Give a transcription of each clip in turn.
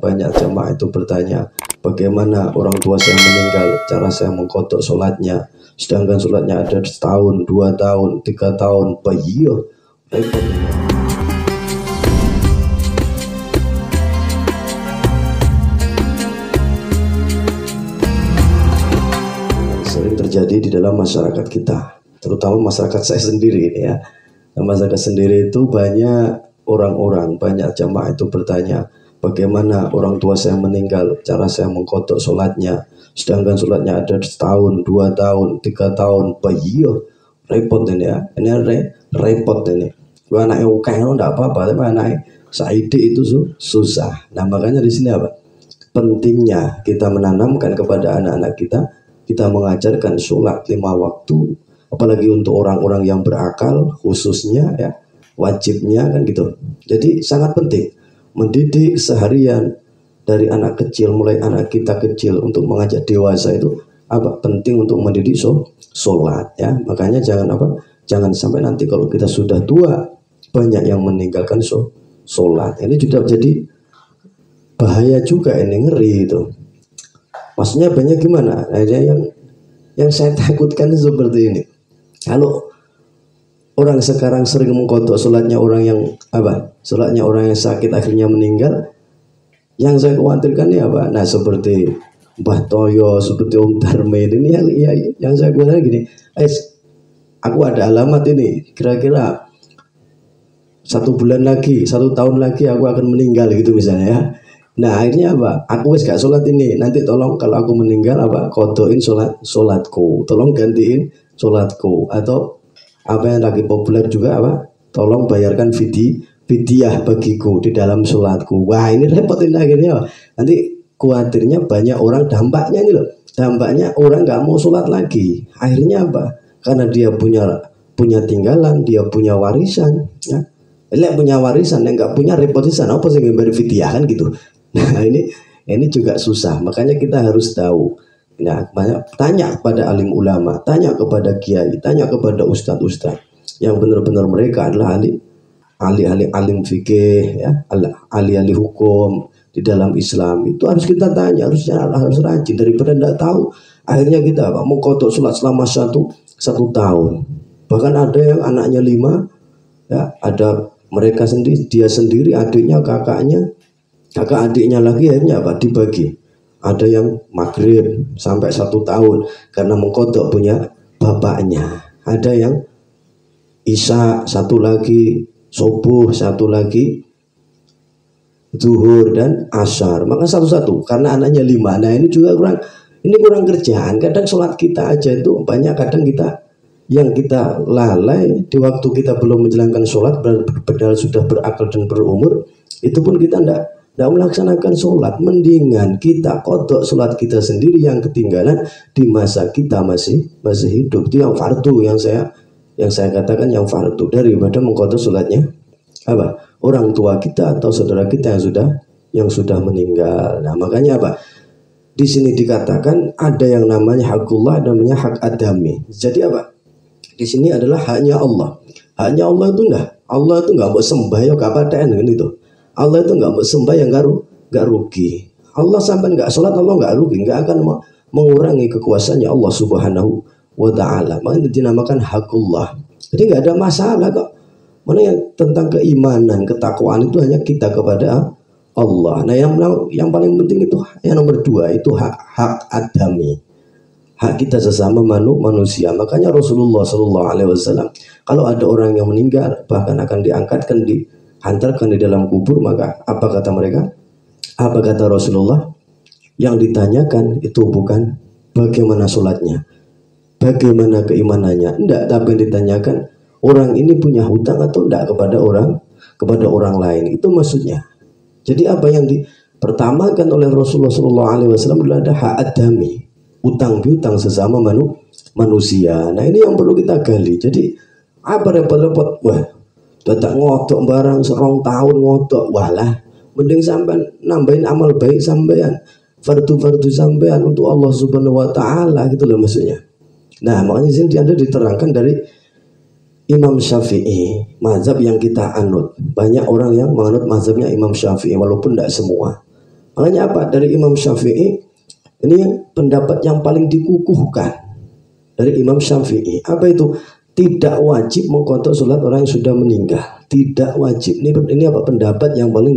banyak jamaah itu bertanya, bagaimana orang tua saya meninggal, cara saya mengkodok sholatnya, sedangkan sholatnya ada setahun, 2 tahun, 3 tahun, bayiyo, repot. Sering terjadi di dalam masyarakat kita, terutama masyarakat saya sendiri ini ya. Nah, masyarakat sendiri itu banyak orang-orang, banyak jamaah itu bertanya, bagaimana orang tua saya meninggal, cara saya mengkodok sholatnya, sedangkan sholatnya ada setahun, 2 tahun, 3 tahun, bayiyo, repot ini ya. Ini repot ini. Gua anaknya ukang enggak apa-apa, tapi anaknya Saidi itu susah. Nah makanya di sini apa? Pentingnya kita menanamkan kepada anak-anak kita mengajarkan sholat 5 waktu, apalagi untuk orang-orang yang berakal khususnya ya, wajibnya kan gitu. Jadi sangat penting mendidik seharian dari anak kecil, mulai anak kita kecil untuk mengajak dewasa itu apa penting untuk mendidik sholat ya. Makanya jangan sampai nanti kalau kita sudah tua banyak yang meninggalkan sholat. Ini juga jadi bahaya juga, ini ngeri itu. Maksudnya banyak gimana? Akhirnya yang saya takutkan seperti ini. Kalau orang sekarang sering mengkodok sholatnya orang yang sholatnya orang yang sakit akhirnya meninggal, yang saya khawatirkan ini apa? Nah seperti Mbah Toyo, seperti Om Darmain ini yang saya khawatirkan gini, aku ada alamat ini, kira-kira 1 bulan lagi, 1 tahun lagi aku akan meninggal gitu misalnya ya. Nah akhirnya apa? Aku wis gak sholat ini, nanti tolong kalau aku meninggal kodokin sholatku, tolong gantiin sholatku, atau apa yang lagi populer juga tolong bayarkan fidyah bagiku di dalam sholatku. Wah ini repotin akhirnya. Nanti khawatirnya banyak orang, dampaknya ini loh, dampaknya orang nggak mau sholat lagi. Akhirnya apa? Karena dia punya tinggalan, dia punya warisan ya. Punya warisan yang nggak punya repotisan apa sih bayar fidyah kan gitu. Nah ini juga susah. Makanya kita harus tahu. Nah, tanya kepada alim ulama, tanya kepada kiai, tanya kepada ustadz yang benar-benar mereka adalah ahli alim fikih ya, ahli hukum di dalam Islam. Itu harus kita tanya, harus rajin, daripada tidak tahu akhirnya kita mengkodok sholat selama satu tahun. Bahkan ada yang anaknya 5 ya, ada mereka sendiri, dia sendiri, adiknya, kakak adiknya lagi, akhirnya dibagi. Ada yang maghrib sampai 1 tahun karena mengkodok punya bapaknya. Ada yang isya 1 lagi, subuh 1 lagi, zuhur dan asar. Maka satu-satu karena anaknya 5. Nah ini juga kurang kerjaan. Kadang sholat kita aja itu banyak, kadang kita lalai di waktu kita belum menjalankan sholat, padahal sudah berakal dan berumur, itu pun kita tidak melaksanakan sholat. Mendingan kita kodok sholat kita sendiri yang ketinggalan di masa kita masih hidup. Itu yang fardu, yang saya katakan yang fardu, daripada mengkodok sholatnya orang tua kita atau saudara kita yang sudah meninggal. Nah makanya di sini dikatakan ada yang namanya hakullah, namanya hak adami. Jadi di sini adalah haknya Allah. Haknya Allah itu Allah itu nggak mau sembah ya kapaten kan itu. Allah itu nggak mau sembah yang nggak rugi. Allah sampai nggak sholat, Allah nggak rugi, nggak akan mengurangi kekuasaannya Allah Subhanahu wa Ta'ala. Makanya dinamakan hakullah. Jadi nggak ada masalah kok. Mana yang tentang keimanan, ketakwaan itu hanya kita kepada Allah. Nah yang paling penting itu yang nomor 2 itu hak adami, hak kita sesama manusia. Makanya Rasulullah SAW kalau ada orang yang meninggal bahkan akan dihantarkan di dalam kubur, maka apa kata mereka? Apa kata Rasulullah? Yang ditanyakan itu bukan bagaimana sholatnya, bagaimana keimanannya, enggak, tapi yang ditanyakan orang ini punya hutang atau enggak kepada orang lain. Itu maksudnya. Jadi apa yang dipertamakan oleh Rasulullah SAW adalah ada hak adami, utang piutang sesama manusia. Nah ini yang perlu kita gali. Jadi apa repot-repot? Wah, tak ngotok barang 2 tahun ngotok, walah, mending sampean nambahin amal baik sampean, fardu sampean untuk Allah Subhanahu wa Ta'ala gitu loh maksudnya. Nah makanya sini Anda diterangkan dari Imam Syafi'i, mazhab yang kita anut. Banyak orang yang menganut mazhabnya Imam Syafi'i walaupun tidak semua. Makanya apa? Dari Imam Syafi'i ini pendapat yang paling dikukuhkan dari Imam Syafi'i. Apa itu? Tidak wajib mengkodok sholat orang yang sudah meninggal. Tidak wajib. Ini apa? Pendapat yang paling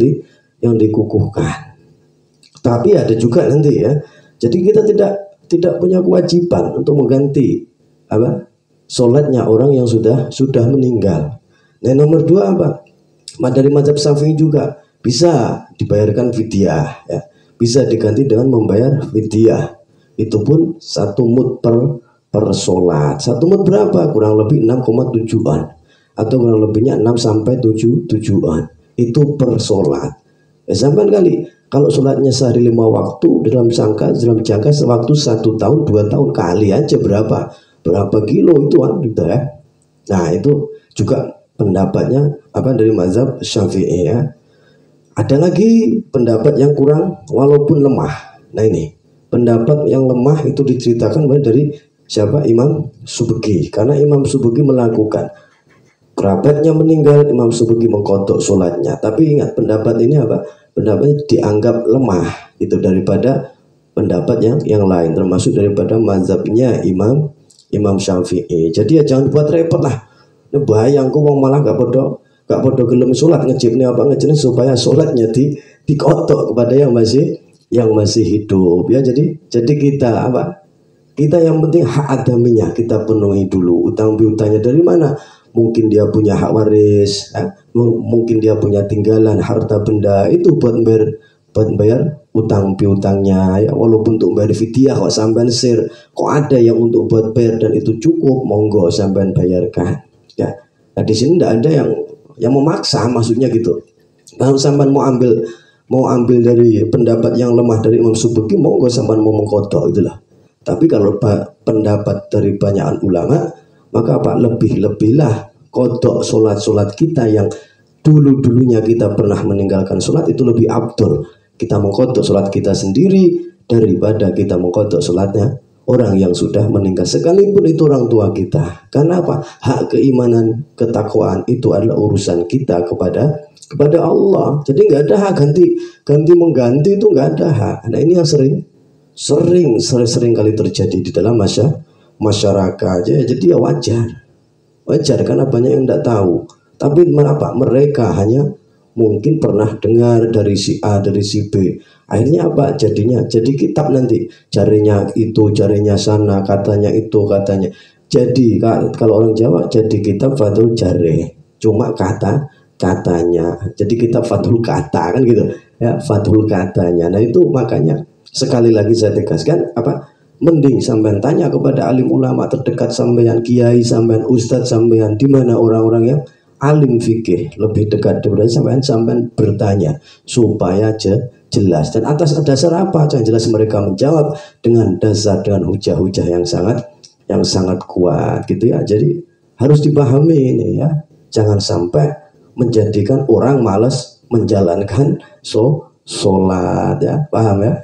yang dikukuhkan. Tapi ada juga nanti ya. Jadi kita tidak punya kewajiban untuk mengganti apa? Sholatnya orang yang sudah meninggal. Nah, nomor dua apa? Dari mazhab Syafi'i juga bisa dibayarkan fidyah ya. Bisa diganti dengan membayar fidyah. Itu pun 1 mud per sholat. 1 mud berapa? Kurang lebih 6,7an atau kurang lebihnya 6 sampai 7an. Itu per sholat. Sampai kali kalau sholatnya sehari 5 waktu dalam jangka sewaktu 1 tahun 2 tahun kali aja berapa kilo itu gitu ya. Nah, itu juga pendapatnya apa dari mazhab Syafi'i ya. Ada lagi pendapat yang kurang walaupun lemah. Nah, ini pendapat yang lemah itu diceritakan dari siapa? Imam Subki. Karena Imam Subki melakukan kerabatnya meninggal, Imam Subki mengkodok sholatnya. Tapi ingat pendapat ini apa? Pendapatnya dianggap lemah itu daripada pendapat yang lain, termasuk daripada mazhabnya Imam Syafi'i. Jadi ya jangan buat repot lah. Ini bayangku wong malah gak podo gelem sholat ngejibnya apa ngejibnya supaya sholatnya dikodok kepada yang masih hidup ya. Jadi kita apa? Kita yang penting hak adaminya kita penuhi dulu. Utang piutangnya dari mana? Mungkin dia punya hak waris, mungkin dia punya tinggalan harta benda, itu buat bayar utang piutangnya ya. Walaupun untuk bayar fidyah kok sampean kok ada yang untuk buat bayar dan itu cukup, monggo sampean bayarkan ya. Nah, di sini tidak ada yang memaksa, maksudnya gitu. Kalau sampean mau ambil dari pendapat yang lemah dari Imam Subki, monggo sampean mau mengkodok itulah. Tapi kalau pendapat dari banyak ulama, maka apa? Lebih-lebihlah kodok sholat kita yang dulunya kita pernah meninggalkan sholat, itu lebih abdul. Kita mengkodok sholat kita sendiri daripada kita mengkodok sholatnya orang yang sudah meninggal, sekalipun itu orang tua kita. Karena apa? Hak keimanan, ketakwaan itu adalah urusan kita kepada Allah. Jadi nggak ada hak ganti mengganti, itu nggak ada hak. Nah, ini yang sering kali terjadi di dalam masyarakat aja. Jadi ya wajar karena banyak yang tidak tahu. Tapi mengapa mereka hanya mungkin pernah dengar dari si A, dari si B. Akhirnya apa jadinya? Jadi kitab nanti jarinya itu, jarinya sana, katanya itu, katanya. Jadi kalau orang Jawa jadi kitab Fathul Jari, cuma katanya. Jadi kitab Fathul Kata kan gitu ya, Fathul Katanya. Nah, itu makanya sekali lagi saya tegaskan apa? Mending sampean tanya kepada alim ulama terdekat sampean, kiai sampean, ustadz sampean, di mana orang-orang yang alim fikih lebih dekat daripada sampean bertanya supaya jelas, dan atas dasar apa yang jelas mereka menjawab dengan hujah-hujah yang sangat kuat gitu ya. Jadi harus dipahami ini ya, jangan sampai menjadikan orang malas menjalankan sholat ya, paham ya.